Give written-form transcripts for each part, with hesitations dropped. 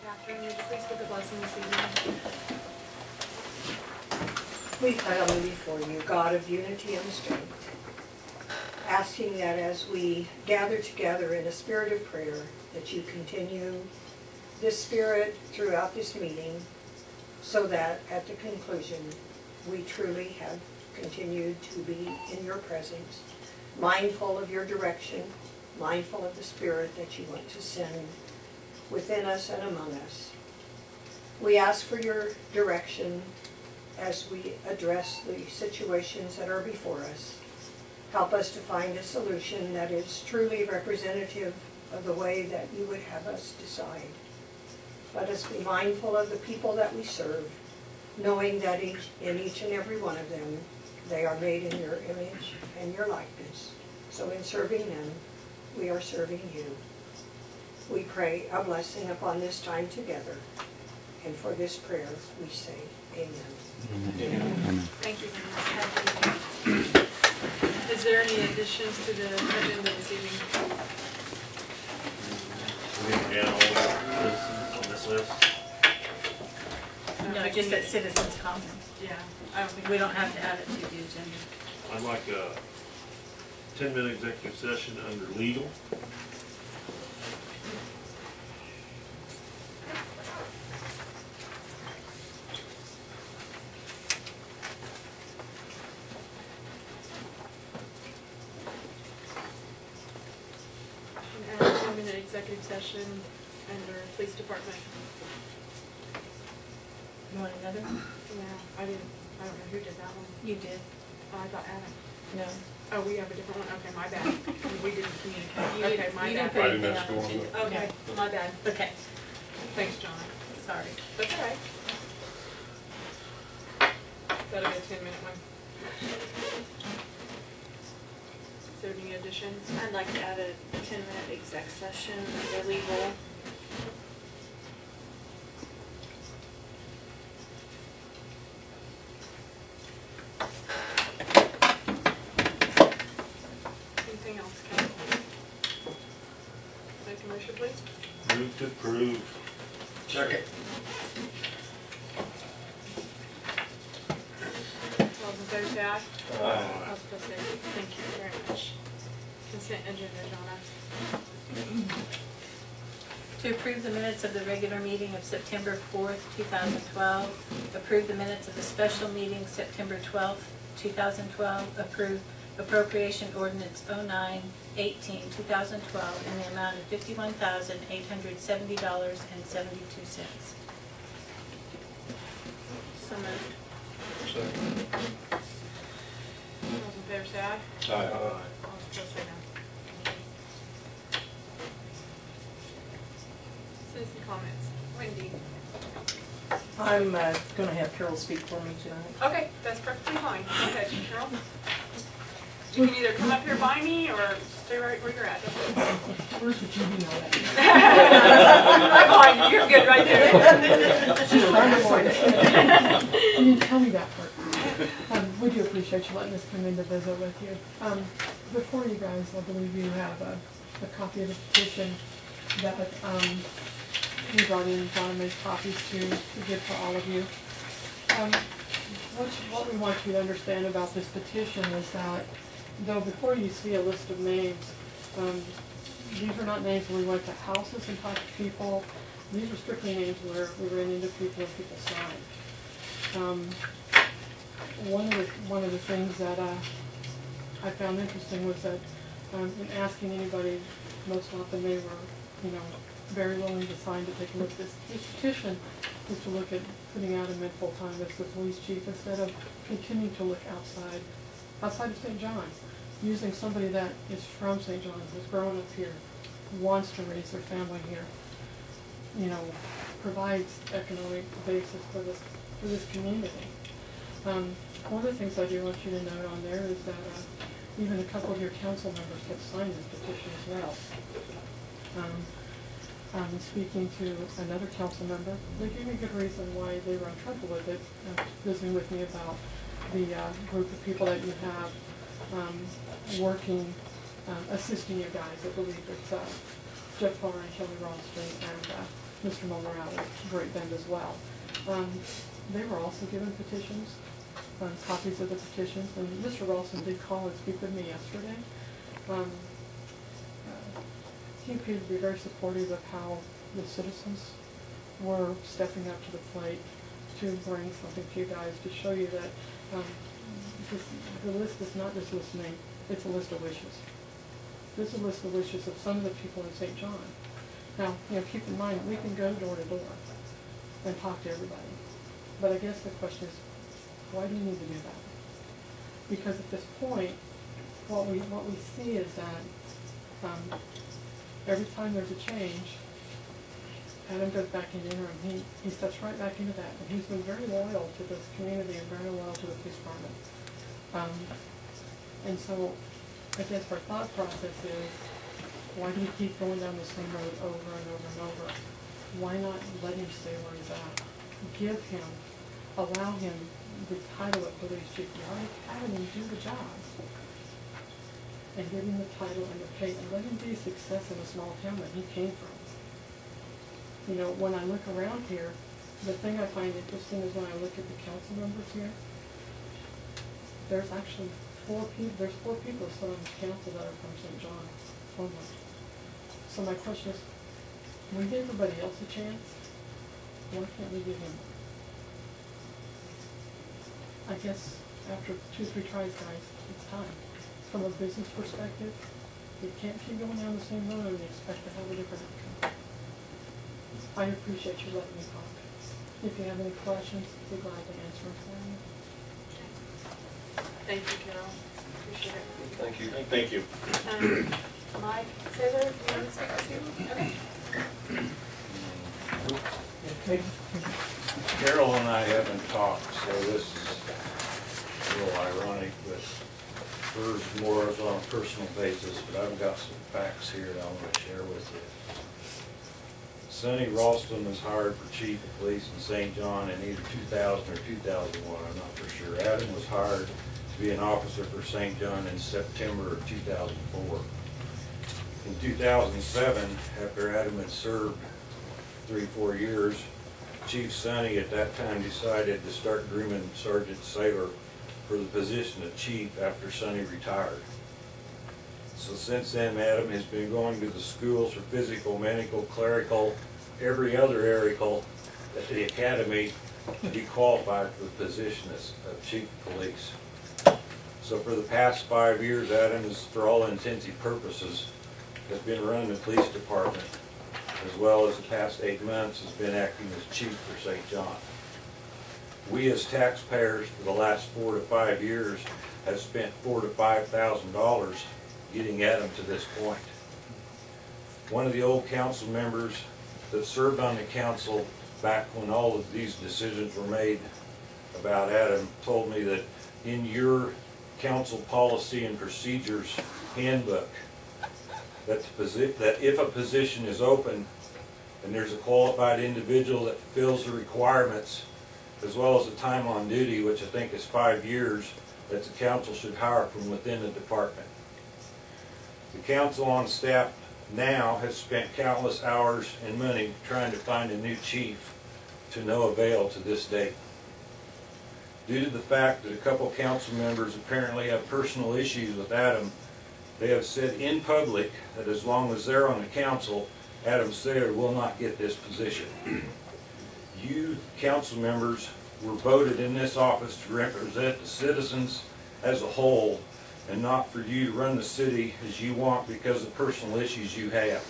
Catherine, would you please give the blessing this evening? We come before you, God of unity and strength, asking that as we gather together in a spirit of prayer, that you continue this spirit throughout this meeting, so that at the conclusion we truly have continued to be in your presence, mindful of your direction, mindful of the spirit that you want to send within us and among us. We ask for your direction as we address the situations that are before us. Help us to find a solution that is truly representative of the way that you would have us decide. Let us be mindful of the people that we serve, knowing that in each and every one of them, they are made in your image and your likeness. So in serving them, we are serving you. We pray a blessing upon this time together. And for this prayer, we say amen. Amen. Amen. Thank you very much. Is there any additions to the agenda this evening? We need to add all the citizens on this list. No, just that citizens' comments. Yeah, I don't think We don't have to add it to the agenda. I'd like a 10-minute executive session under legal. And a 10-minute executive session under police department. You want another? Yeah, I don't know who did that one. You did. Oh, I thought Adam. No. Oh, we have a different one? Okay, my bad. We didn't communicate. You Okay, my didn't bad. put I didn't anything ask on you the one. agenda. Okay, my bad. Okay, Thanks, John. sorry. That's all right. That'll be a 10-minute one. Is there any additions? I'd like to add a 10-minute exec session under legal. Anything else, council? Make a motion, please. Move to approve. Second. All those in favor say aye. Aye. All opposed say nay. Thank you very much. Consent agenda, Donna. To approve the minutes of the regular meeting of September 4th, 2012. Approve the minutes of the special meeting September 12th, 2012. Approve appropriation ordinance 0918, 2012 in the amount of $51,870.72. So moved. Second. All those in favor say aye. Aye. All opposed say no. Citizen comments. Wendy. I'm going to have Carol speak for me tonight. Okay, that's perfectly fine. Go ahead, Carol. You can either come up here by me or stay right where you're at. That's it. Where's the TV know I'm behind you. You're good right there. She's trying to avoid it. You didn't tell me that part. We do appreciate you letting us come in to visit with you. Before you guys, I believe you have a copy of the petition that we brought in. John made copies to give to all of you. What we want you to understand about this petition is that though before you see a list of names, these are not names where we went to houses and talked to people. These are strictly names where we ran into people and people signed. One of the things that I found interesting was that in asking anybody, most often they were, very willing to sign to take a look at this petition, is to look at putting out a men full-time as the police chief instead of continuing to look outside of St. John's, using somebody that is from St. John's, has grown up here, wants to raise their family here, provides economic basis for this community. One of the things I do want you to note on there is that even a couple of your council members have signed this petition as well. Speaking to another council member, they gave me a good reason why they were in trouble with it, visiting with me about the group of people that you have working, assisting you guys. I believe it's Jeff Farr and Kelly Ronstrom and Mr. Morales, great band as well. They were also given petitions, copies of the petitions, and Mr. Ralston did call and speak with me yesterday. He appeared to be very supportive of how the citizens were stepping up to the plate to bring something to you guys to show you that the list is not just listening, it's a list of wishes. This is a list of wishes of some of the people in St. John. Now, keep in mind, we can go door to door and talk to everybody. But I guess the question is, why do you need to do that? Because at this point, what we see is that every time there's a change, Adam goes back into interim. He steps right back into that. And he's been very loyal to this community and very loyal to the police department. And so I guess our thought process is, why do we keep going down the same road over and over and over? Why not let him stay where he's at? Allow him the title of police chief. We already had him do the job. And give him the title and the pay, and let him be a success in a small town that he came from. When I look around here, the thing I find interesting is when I look at the council members here, there's actually four people still on the council that are from St. John only. So my question is, we give everybody else a chance, why can't we give him one? I guess after 2-3 tries, guys, it's time. From a business perspective, you can't keep going down the same road and expect to have a different outcome. I appreciate you letting me talk. If you have any questions, I'd be glad to answer them for you. Thank you, Carol. Appreciate it. Thank you. Thank you. Mike, Cesar, do you want to speak too? Okay. Carol and I haven't talked, so this is a little ironic, but hers more is on a personal basis, but I've got some facts here that I want to share with you. Sonny Ralston was hired for chief of police in St. John in either 2000 or 2001, I'm not for sure. Adam was hired to be an officer for St. John in September of 2004. In 2007, after Adam had served 3-4 years, Chief Sonny at that time decided to start grooming Sergeant Saylor for the position of chief after Sonny retired. So since then, Adam has been going to the schools for physical, medical, clerical, every other aerial at the academy to be qualified for the position of chief of police. So for the past 5 years, Adam is, for all intents and purposes, has been running the police department, as well as the past 8 months has been acting as chief for St. John. We as taxpayers for the last 4 to 5 years have spent $4,000 to $5,000 getting Adam to this point. One of the old council members that served on the council back when all of these decisions were made about Adam told me that in your council policy and procedures handbook, that if a position is open and there's a qualified individual that fulfills the requirements, as well as the time on duty, which I think is 5 years, that the council should hire from within the department. The council on staff now has spent countless hours and money trying to find a new chief, to no avail to this date. Due to the fact that a couple council members apparently have personal issues with Adam, they have said in public that as long as they're on the council, Adam Saylor will not get this position. You council members were voted in this office to represent the citizens as a whole, and not for you to run the city as you want because of personal issues you have.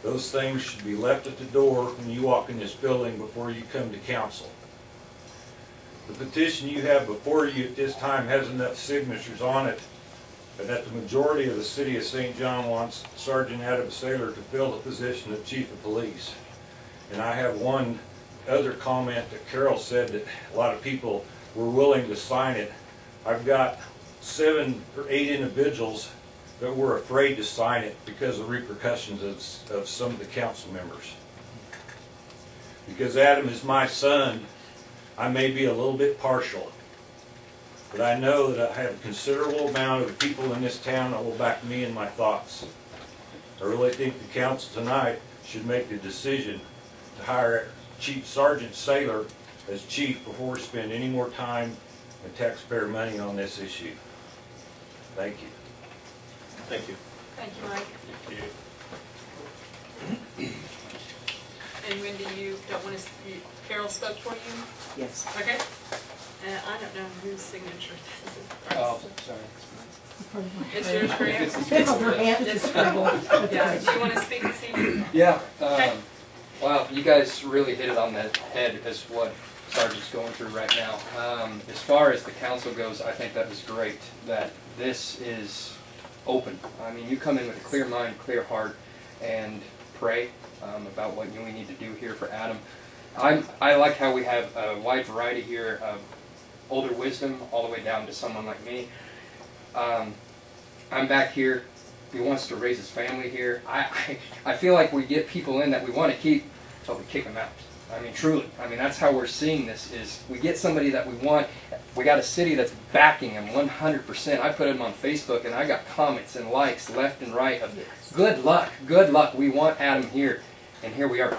Those things should be left at the door when you walk in this building before you come to council. The petition you have before you at this time has enough signatures on it, and that the majority of the city of St. John wants Sergeant Adam Saylor to fill the position of chief of police. And I have one other comment that Carol said that a lot of people were willing to sign it. I've got 7 or 8 individuals that were afraid to sign it because of repercussions of some of the council members. Because Adam is my son, I may be a little bit partial, but I know that I have a considerable amount of people in this town that will back me in my thoughts. I really think the council tonight should make the decision to hire Chief Sergeant Saylor as chief before we spend any more time and taxpayer money on this issue. Thank you. Thank you. Thank you, Mike. Thank you. And Wendy, you don't want to, Carol spoke for you? Yes. Okay. I don't know whose signature this is. Oh, sorry. It's yours, Graham? It's her hand, it's scribble. Yeah, do you want to speak this evening? Yeah, Okay. wow, you guys really hit it on the head as what Sergeant's going through right now. As far as the council goes, I think that was great, that this is open. I mean, you come in with a clear mind, clear heart, and pray about what we need to do here for Adam. I like how we have a wide variety here of older wisdom all the way down to someone like me. I'm back here. He wants to raise his family here. I feel like we get people in that we want to keep, but we kick them out. I mean, truly. I mean, that's how we're seeing this, is we get somebody that we want. We got a city that's backing him 100%. I put him on Facebook, and I got comments and likes left and right of, good luck, we want Adam here. And here we are,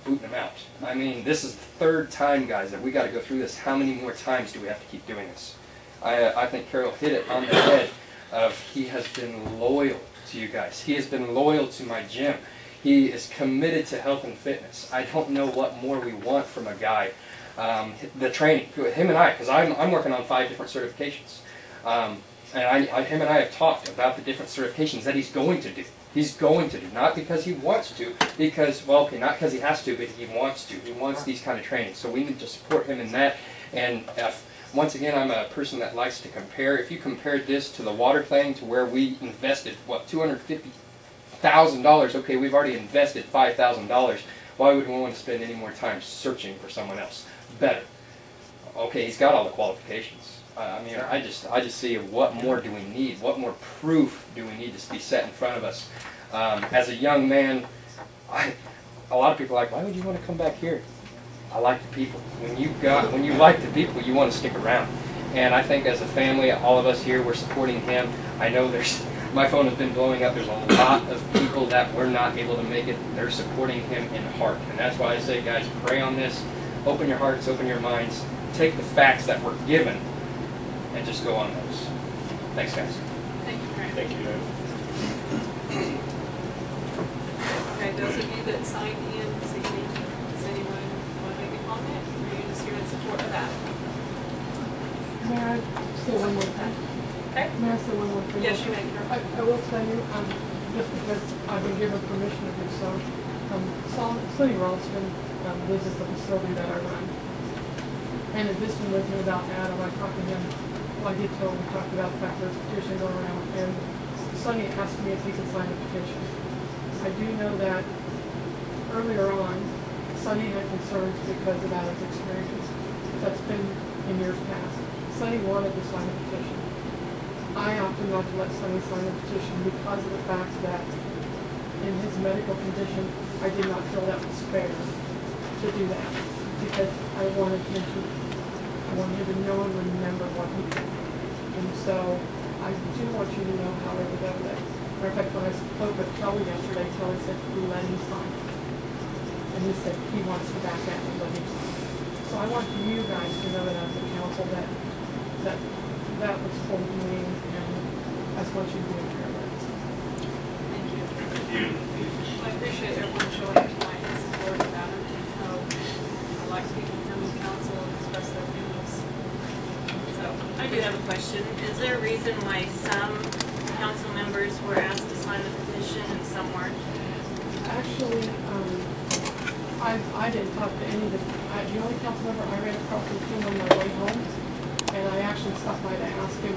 booting him out. I mean, this is the third time, guys, that we got to go through this. How many more times do we have to keep doing this? I think Carol hit it on the head of, he has been loyal to you guys. He has been loyal to my gym. He is committed to health and fitness. I don't know what more we want from a guy. The training, him and I, because I'm working on 5 different certifications. And him and I have talked about the different certifications that he's going to do. He's going to do, not because he wants to, because, well, okay, not because he has to, but he wants to. He wants these kind of trainings. So we need to support him in that. And once again, I'm a person that likes to compare. If you compared this to the water thing, to where we invested, what, $250,000, okay, we've already invested $5,000. Why would we want to spend any more time searching for someone else better? Okay, he's got all the qualifications. I mean, I just see what more do we need? What more proof do we need to be set in front of us? As a young man, a lot of people are like, why would you want to come back here? I like the people. When you like the people, you want to stick around. And I think as a family, all of us here, we're supporting him. I know my phone has been blowing up. There's a lot of people that were not able to make it. They're supporting him in heart. And that's why I say, guys, pray on this. Open your hearts, open your minds. Take the facts that were given and just go on those. Thanks, guys. Thank you, Graham. Thank you. Okay, those of you that signed in this evening, does anyone want to make a comment? Or are you just here in support of that? May I say one more thing? Okay. May I say one more thing? Yes, you may. I will tell you, just because I've been given permission to do so, City Ralston lives at the facility that I run. And in addition with me about Adam, I talked to him, like he told me, talked about the fact there's a petition going around, and Sonny asked me if he could sign the petition. I do know that earlier on, Sonny had concerns because of Adam's experience. That's been in years past. Sonny wanted to sign the petition. I opted not to let Sonny sign the petition because of the fact that in his medical condition, I did not feel that was fair to do that, because I wanted him to know and remember what he did. And so I do want you to know, however, that matter of fact, when I spoke with Kelly yesterday, Kelly said, let him sign it. And he said he wants to back out and let him sign it. So I want you guys to know that as a council that was told to me, and that's what you do in your lives. Thank you. Thank you. Well, I appreciate everyone showing up tonight in support of Adam, and how I like people to come to council and express their feelings. So, I do have a question. Is there a reason why some council members were asked to sign the petition and some weren't? Actually, I didn't talk to any of the only council member I ran across with him on my way home, and I actually stopped by to ask him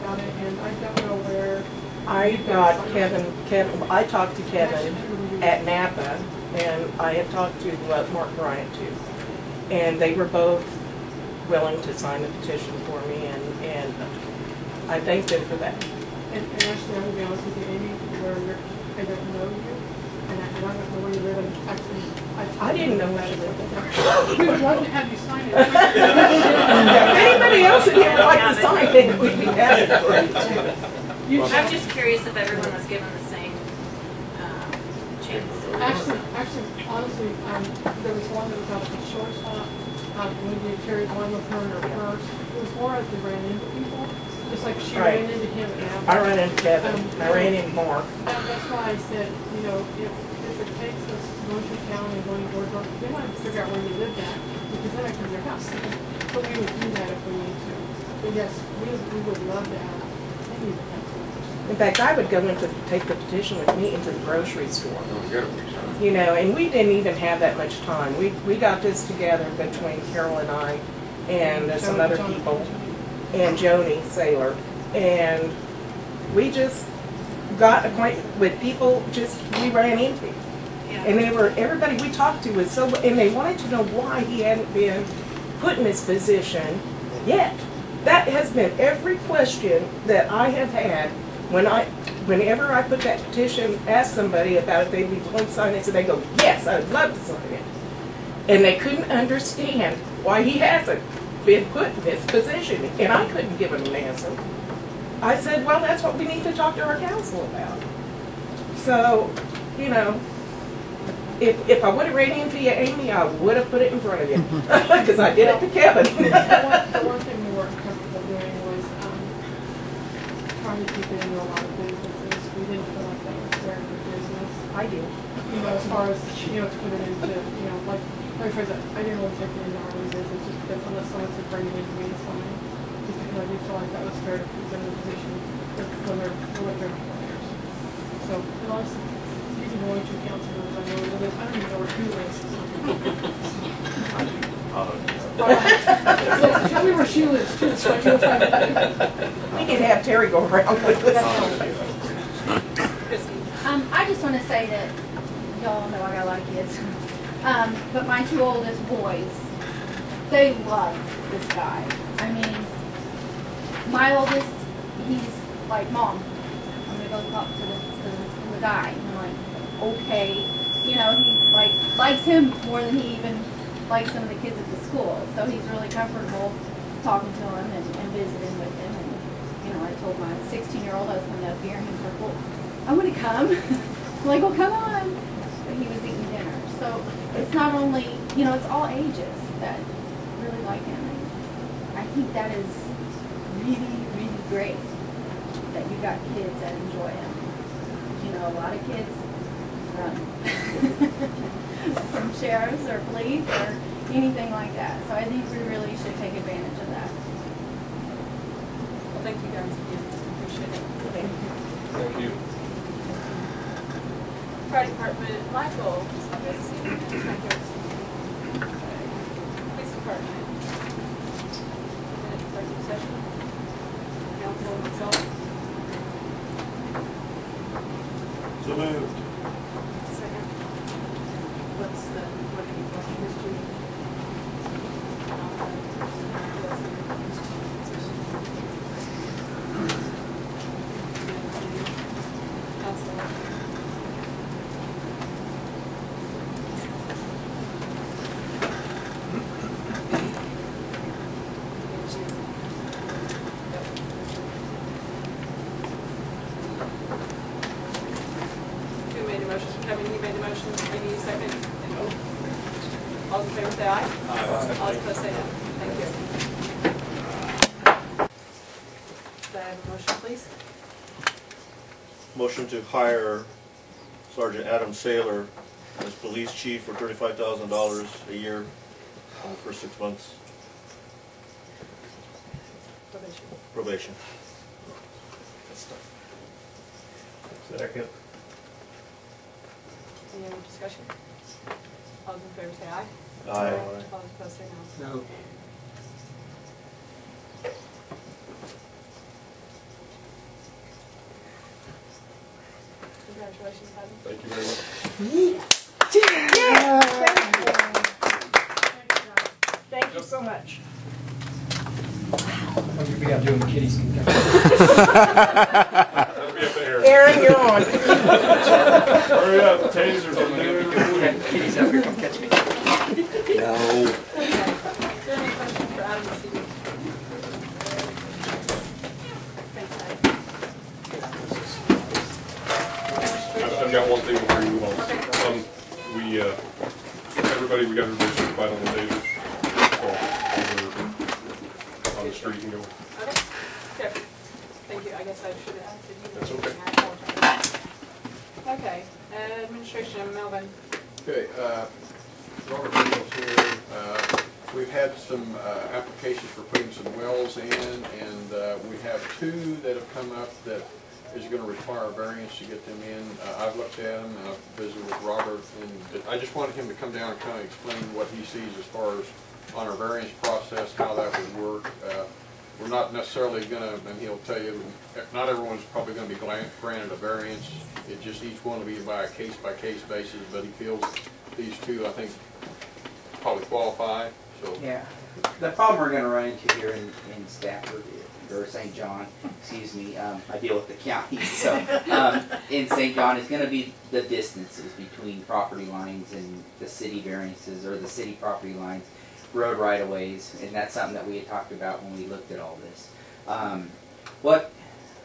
about it, and I don't know where. I got Kevin, I talked to Kevin at Napa, and I had talked to Mark Bryant too. And they were both willing to sign the petition for me, and I thank them for that. And actually, I'm going to be honest with you, Amy, I don't know you, and I don't know where you live, and actually, I didn't know where you lived. we would love to have you sign it. If anybody else would like to sign it, we'd be happy for you too. I'm just curious if everyone was given the same chance. Actually, Actually, honestly, there was one that was out at the shortstop, when we carried one with her in her purse. It was more as we ran into people, just like she Right. ran into him and Apple. I ran into Kevin, I ran into Mark. That's why I said, you know, if it takes us going to town and going door to door, they want to figure out where you lived at, because then I come to your house. But we would do that if we need to. But yes, we would love to have any of the council members. In fact, I would go take the petition with me into the grocery store. You know, and we didn't even have that much time. We got this together between Carol and I and some other people and Joni Saylor. And we just got acquainted with people we ran into. And everybody we talked to was so, and they wanted to know why he hadn't been put in this position yet. That has been every question that I have had whenever I put that petition, ask somebody about it, they'd be willing to sign it, so they go, yes, I would love to sign it. And they couldn't understand why he hasn't been put in this position, and I couldn't give them an answer. I said, well, that's what we need to talk to our council about. So, you know, if I would have ran into you, Amy, I would have put it in front of you, because I did it to Kevin. The one thing we weren't comfortable doing was trying to keep it into a lot of businesses. We didn't feel like that was fair for business. I do. You know, as far as, you know, to put it into, you know, like I said, I didn't want to take it into our own business just because unless someone said bring it into me to sign. Just because I did feel like that was fair to put them in a position when they're employers. So, and honestly, even going to council members, I know I don't even know where who lives. Tell me where she lives too, so I can find it. We can have Terry go around with us. I just want to say that y'all know I got a lot of kids, but my two oldest boys, they love this guy. I mean, my oldest, he's like, Mom, I'm gonna go talk to the guy. And I'm like, okay, you know, he likes him more than he even likes some of the kids at the school. So he's really comfortable talking to him and visiting with him. And you know, I told my 16-year-old I was coming up here, and he was like, well, I want to come. I'm like, well, come on. But he was eating dinner. So it's not only, you know, it's all ages that really like him. And I think that is really, really great that you got kids that enjoy him. You know, a lot of kids from sheriffs or police or anything like that. So I think we really should take advantage of that. Well, thank you guys again. Appreciate it. Thank you. Fire department, Michael, good to see you. Police department. Executive session. Council itself. So moved. Second. What do you want history? Who made the motion? Kevin, you made the motion. Any second? All in favor, say aye. Aye. All opposed, say no. Thank you. Could I have a motion, please? Motion to hire Sergeant Adam Saylor as police chief for $35,000 a year for the first 6 months Probation. probation. Second. Any other discussion? All in favor, say aye. Aye. All opposed, say no. No. Congratulations, Adam. Thank you very much. Thank you so much. Well, you'll be out doing the kitties. That'd be up there. Aaron, you're on. Hurry up, tasers on the Kitties out here, come catch me. No. Okay. Is there any questions for Adam this evening? Thanks, Adam. I've got one thing before we move on. we, everybody, we got everybody certified on the taser. So, we're on the street and go. Okay, good. Thank you. I guess I should have asked you. That's okay. I apologize. Okay, administration, Melvin. Okay, Robert Daniels here. We've had some applications for putting some wells in, and we have two that have come up that is going to require a variance to get them in. I've looked at them, and I've visited with Robert, and I just wanted him to come down and kind of explain what he sees as far as on our variance process, how that would work. We're not necessarily going to, and he'll tell you, not everyone's probably going to be granted a variance. It just each one will be by a case-by-case basis, but he feels these two, I think, probably qualify. So yeah, the problem we're going to run into here in Stafford, or St. John, excuse me, I deal with the county, so in St. John is going to be the distances between property lines and the city variances, or the city property lines, road right-of-ways, and that's something that we had talked about when we looked at all this. What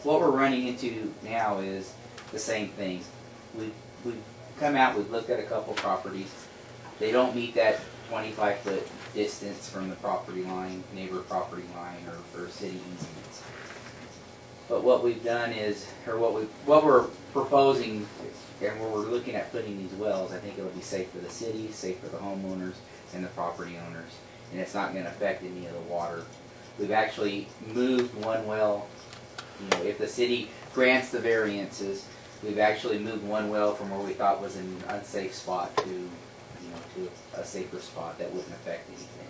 we're running into now is the same thing. We've come out, we've looked at a couple properties. They don't meet that 25-foot distance from the property line, neighbor property line, or city easements. But what we've done is, or what we're proposing, and where we're looking at putting these wells, I think it'll be safe for the city, safe for the homeowners and the property owners, and it's not going to affect any of the water. We've actually moved one well. You know, if the city grants the variances, we've actually moved one well from where we thought was an unsafe spot to, you know, to a safer spot that wouldn't affect anything.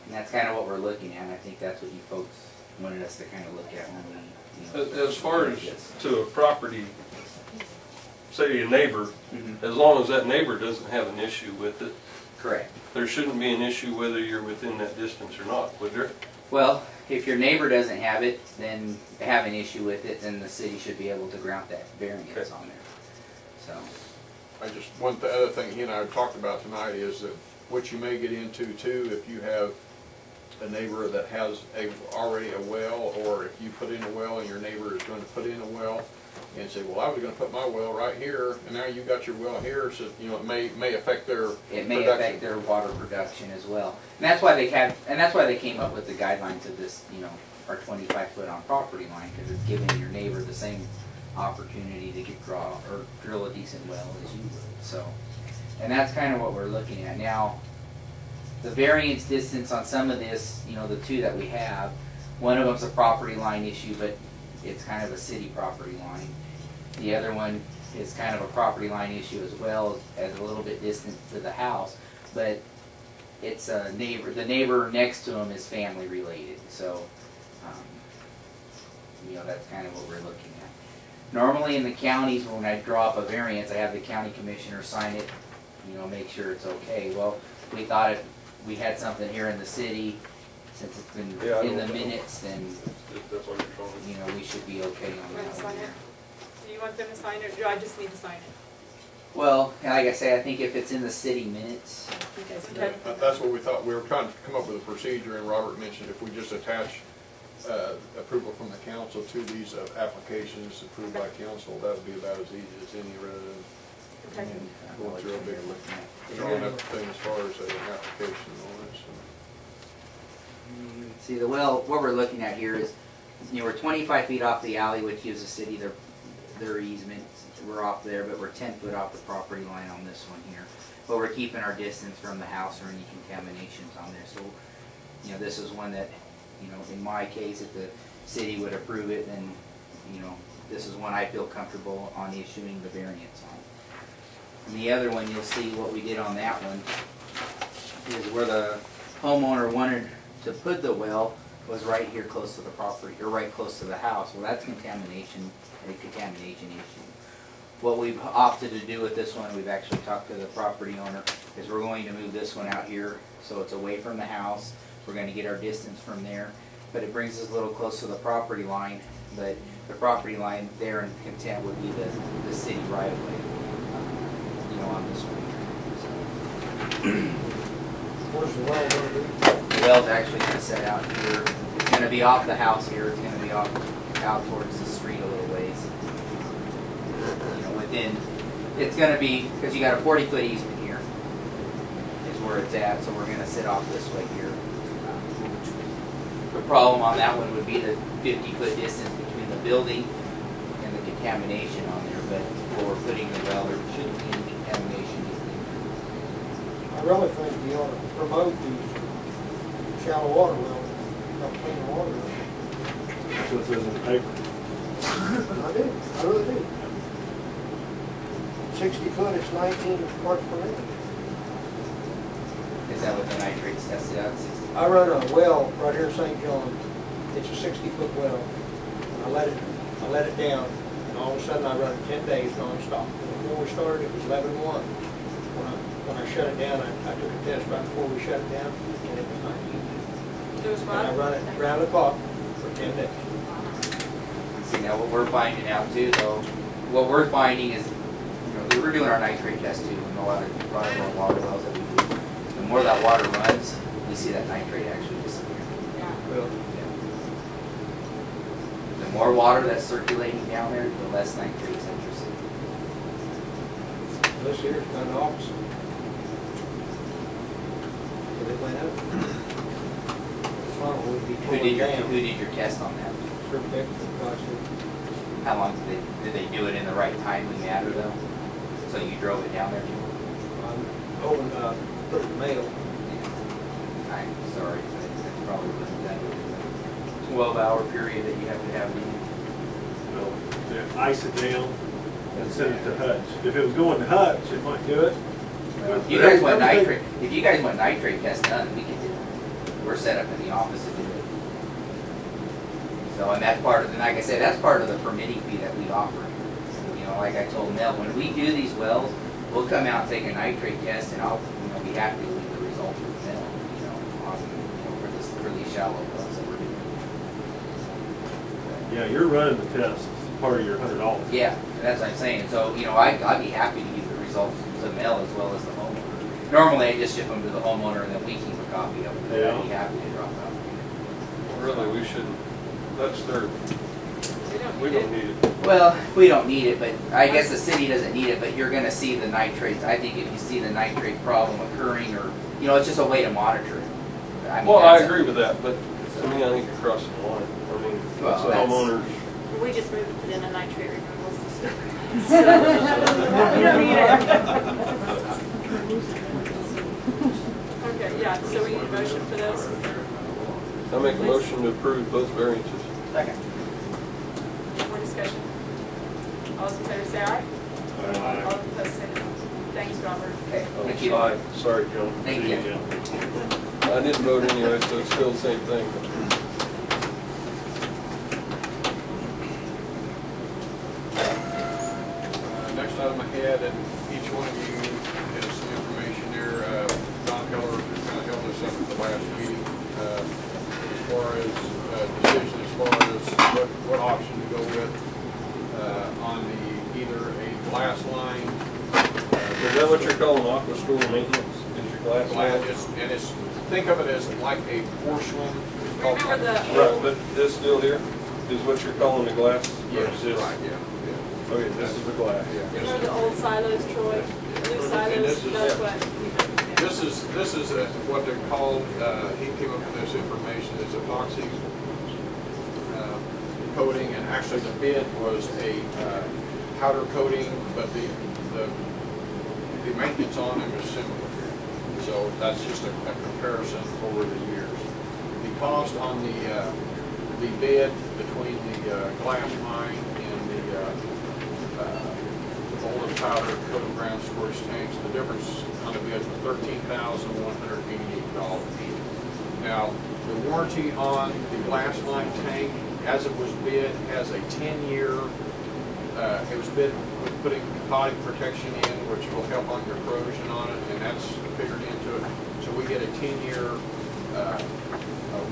And that's kind of what we're looking at. And I think that's what you folks wanted us to kind of look at when we, you know, As far as to a property, say a neighbor, as long as that neighbor doesn't have an issue with it. Correct. There shouldn't be an issue whether you're within that distance or not, would there? Well, if your neighbor doesn't have it, then have an issue with it, then the city should be able to grant that variance on there. So, I just, the other thing he and I have talked about tonight is that what you may get into too, if you have a neighbor that has already a well, or if you put in a well and your neighbor is going to put in a well, and say, well, I was going to put my well right here, and now you got your well here, so you know it may affect their production. Affect their water production as well. And that's why they came up with the guidelines of this, you know, our 25-foot on property line, because it's giving your neighbor the same opportunity to drill a decent well as you would. So, and that's kind of what we're looking at now. The variance distance on some of this, you know, the two that we have, one of them's a property line issue, but it's kind of a city property line. The other one is kind of a property line issue as well, as a little bit distant to the house, but it's a neighbor. The neighbor next to him is family related, so you know, that's kind of what we're looking at. Normally in the counties, when I draw up a variance, I have the county commissioner sign it, you know, make sure it's okay. Well, we thought if we had something here in the city, since it's been in the minutes, then you know, we should be okay on that one. Do you want them to sign it, or do I just need to sign it? Well, like I say, I think if it's in the city minutes. Okay. That's what we thought. We were trying to come up with a procedure, and Robert mentioned if we just attach approval from the council to these applications approved by council, that would be about as easy as any, rather than going through a big drawing up thing as far as an application and all that. So. See, what we're looking at here is, you know, we're 25 feet off the alley, which gives the city their easement. We're off there, but we're 10 foot off the property line on this one here. But we're keeping our distance from the house or any contaminations on there. So, you know, this is one that, you know, in my case, if the city would approve it, then, you know, this is one I feel comfortable on issuing the variance on. And the other one, you'll see what we did on that one, is where the homeowner wanted to put the well was right here close to the property, or right close to the house. Well, that's a contamination issue. What we've opted to do with this one, we've actually talked to the property owner, is we're going to move this one out here so it's away from the house. We're going to get our distance from there, but it brings us a little close to the property line. But the property line there in content would be the city right of way, you know, on this one. Where's the well going to be? The well's actually going to set out here. It's going to be off the house here. It's going to be off out towards the street a little ways. You know, within, it's going to be, because you got a 40-foot easement here. where it's at, so we're gonna sit off this way here. The problem on that one would be the 50-foot distance between the building and the contamination on there, but where we're putting the well, there shouldn't be any contamination. I really think you ought to promote these shallow water wells, help clean the water up. That's what it says in the paper. I do, I really do. 60 foot, it's 19 parts per million. Is that what the nitrates tested out? 60? I run a well right here in St. John. It's a 60-foot well. And I let it down, and all of a sudden I run it 10 days nonstop. Before we started, it was 11:1. When I shut it down, I took a test right before we shut it down, and it was 19. It was And I fine. run it round the clock for 10 days. See, now what we're finding out too, though, what we're finding is, we're doing our nitrate test too, and a lot of our water wells that we do. The more that water runs, we see that nitrate actually disappear. Well, The more water that's circulating down there, the less nitrates interested. this here is kind of opposite. But it went up. The funnel would be Who pulling did down. your test on that? Sure, technical cost. How long did they do it in the right timely manner though? So you drove it down there too? Put it in mail. I'm sorry, but that probably wasn't that 12-hour period that you have to have it in. Well, they ice it down and send it to Hutch. If it was going to Hutch, it might do it. Well, if you guys want nitrate, if you guys want nitrate test done, we can do it. We're set up in the office to do it. So, and that's part of, and like I said, that's part of the permitting fee that we offer. You know, like I told Mel, when we do these wells, we'll come out and take a nitrate test, and I'll, be happy to leave the results with Mel. For these shallow wells that we're doing. Yeah, you're running the test. It's part of your $100. Yeah, and that's what I'm saying. So, I'd be happy to give the results to Mel as well as the homeowner. Normally, I just ship them to the homeowner, and then we keep a copy of them. But I'd be happy to drop out. Really, we shouldn't, that's their, we don't need it. Well, we don't need it, but I guess the city doesn't need it, but you're gonna see the nitrates. I think if you see the nitrate problem occurring, or, it's just a way to monitor it. Well, I agree with that, but to me, I think you're crossing the line. I mean, Well, that's the homeowners. We just moved to put in a nitrate removal system. We don't need it. Okay, yeah, so we need a motion for those. I make a motion to approve both variances. Second. More discussion? All those in favor say aye. Aye. All opposed say no. Thanks, Robert. Okay, thank you. Aye. Sorry, Joe. Thank you. I didn't vote anyway, so it's still the same thing. Next item ahead, and each one of you has some information there. Don Heller kind of held this up at the last meeting, as far as decision, as far as what option to go with on either a glass line. Is that what you're calling aqua store maintenance? Is your glass line? Think of it as like a porcelain. Remember the Right, but this deal here is what you're calling the glass? Yes, versus- right, yeah. Okay, this is the glass. remember the old silos, Troy? New And silos, this is- that's what. This is what they're called, he came up with this information, it's epoxy coating, and actually the bid was a powder coating, but the maintenance on them is similar. So that's just a comparison over the years. The cost on the bid between the glass line and the molded powder coated ground storage tanks, the difference on the bids was $13,188. Now, the warranty on the glass line tank, as it was bid, has a 10-year, it was bid with putting cathodic protection in, which will help on your corrosion on it, and that's figured into it. So we get a 10-year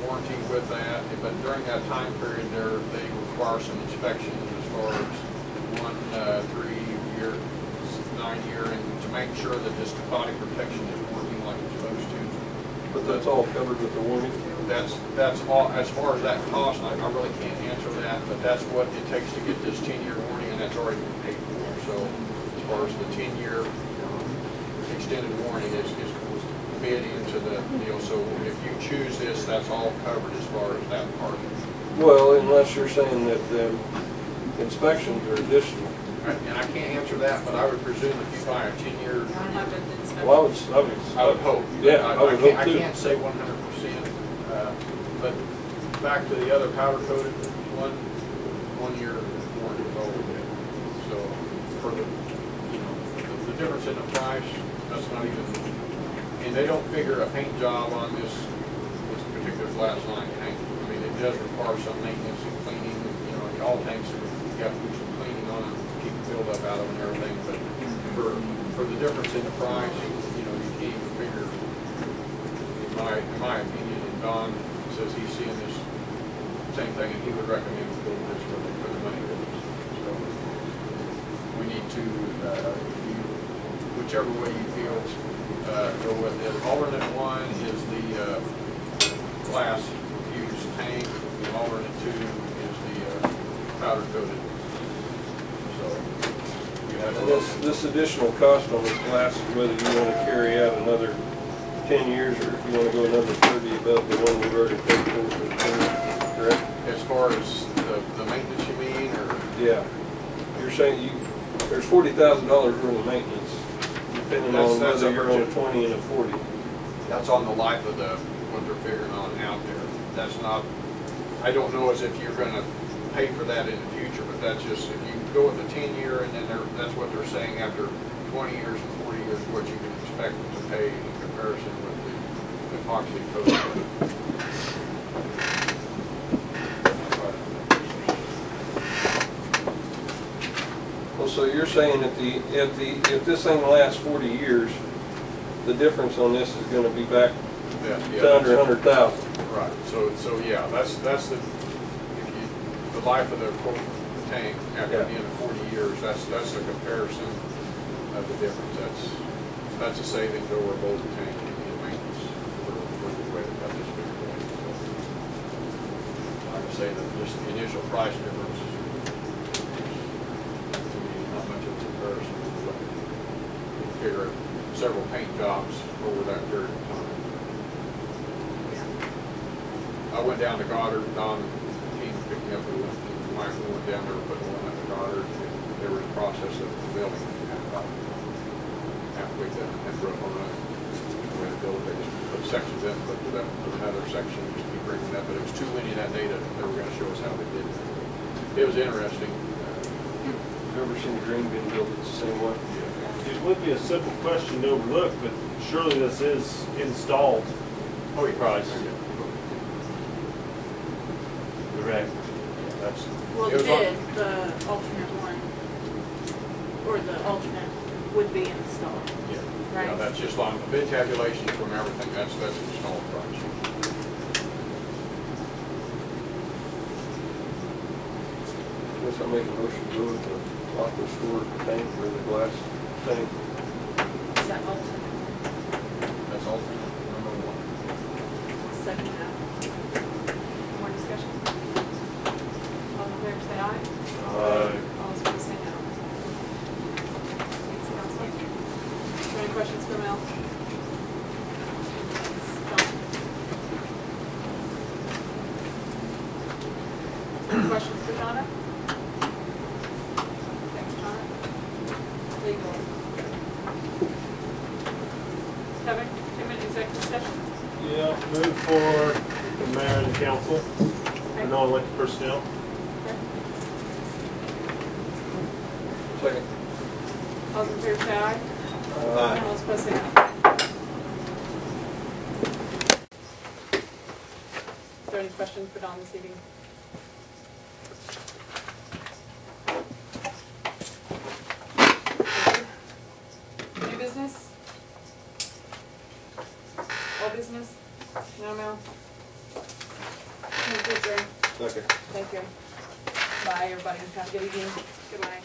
warranty with that, but during that time period, they require some inspections as far as 1, 3-year, 9-year, and to make sure that this cathodic protection is working like it's supposed to. But that's all covered with the warranty? That's all, as far as that cost, I really can't answer that, but that's what it takes to get this 10-year warranty, and that's already been paid for. So as far as the 10-year extended warranty is bid into the deal, so if you choose this, that's all covered as far as that part. Well, unless you're saying that the inspections are additional. And I can't answer that, but I would presume if you buy a 10-year, Well, I would hope. Yeah, I would hope I too. can't say 100%, but back to the other powder coated, 1 year warranty is all we get. So for the, you know, the difference in the price, that's not even, and they don't figure a paint job on this particular glass line tank. I mean, it does require some maintenance and cleaning, you know, all tanks, you got to do some cleaning on them, keep the buildup out of them and everything, but for the difference in the price, you know, you can't even figure, in my opinion, and Don says he's seeing this same thing, and he would recommend building this for the money that is. So we need to, whichever way you feel, go with it. Alternate one is the glass fused tank. The alternate two is the powder coated. So you have And this additional cost on this glass is whether you want to carry out another 10 years or if you want to go another 30 above the one we've already paid for the 10 years, correct? As far as the maintenance you mean, or? Yeah. You're saying there's $40,000 worth of maintenance, depending on whether you're on a 20 and a 40. That's on the life of what they're figuring on out there. That's not, I don't know as if you're going to pay for that in the future, but that's just, if you go with a 10-year and then that's what they're saying after 20 years and 40 years, what you can expect to pay in comparison with the epoxy coating. Well, so you're saying that if this thing lasts 40 years, the difference on this is going to be back to under 100,000. Right. So yeah, that's the life of the tank after the end of 40 years. That's the comparison of the difference. That's a savings over both the tank and the maintenance for the way to cut this figure away. So, like I say, that just the initial price difference is to me not much of a comparison. But you figure several paint jobs over that period of time. I went down to Goddard. Don came to pick me up. We went down there, putting one at the Goddard. They were in the process of building it. About halfway done, and roof on it. The way to build it, they just put sections in, put another section, just keep bringing that. But it was too windy that day that they were going to show us how they did it. It was interesting. You've ever seen green being built the same way? It would be a simple question to overlook, but surely this is installed. Oh, you price. Correct. That's. Well, the bid, the alternate one, or the alternate would be installed. Yeah. Right. Yeah, that's just on the bid calculations from everything. That's installed price. Guess I'll make a motion to go with the aqua store tank or the glass tank. Is that alternate? That's alternate number one. Second half. More discussion? All in favor, say aye. Aye. All opposed, say no. Thanks, Council. Is there any questions for Mel? Any questions for Donna? Thanks, Donna. Legal. Kevin, 2-minute executive session? Yeah, move for the mayor and the council for non-elected personnel. Second. All in favor, say aye. Aye. All opposed, say no. Is there any questions for Dawn this evening? New business? Old business? No, Mel? Move to adjourn. Second. Thank you. Bye, everybody. Have a good evening. Goodbye.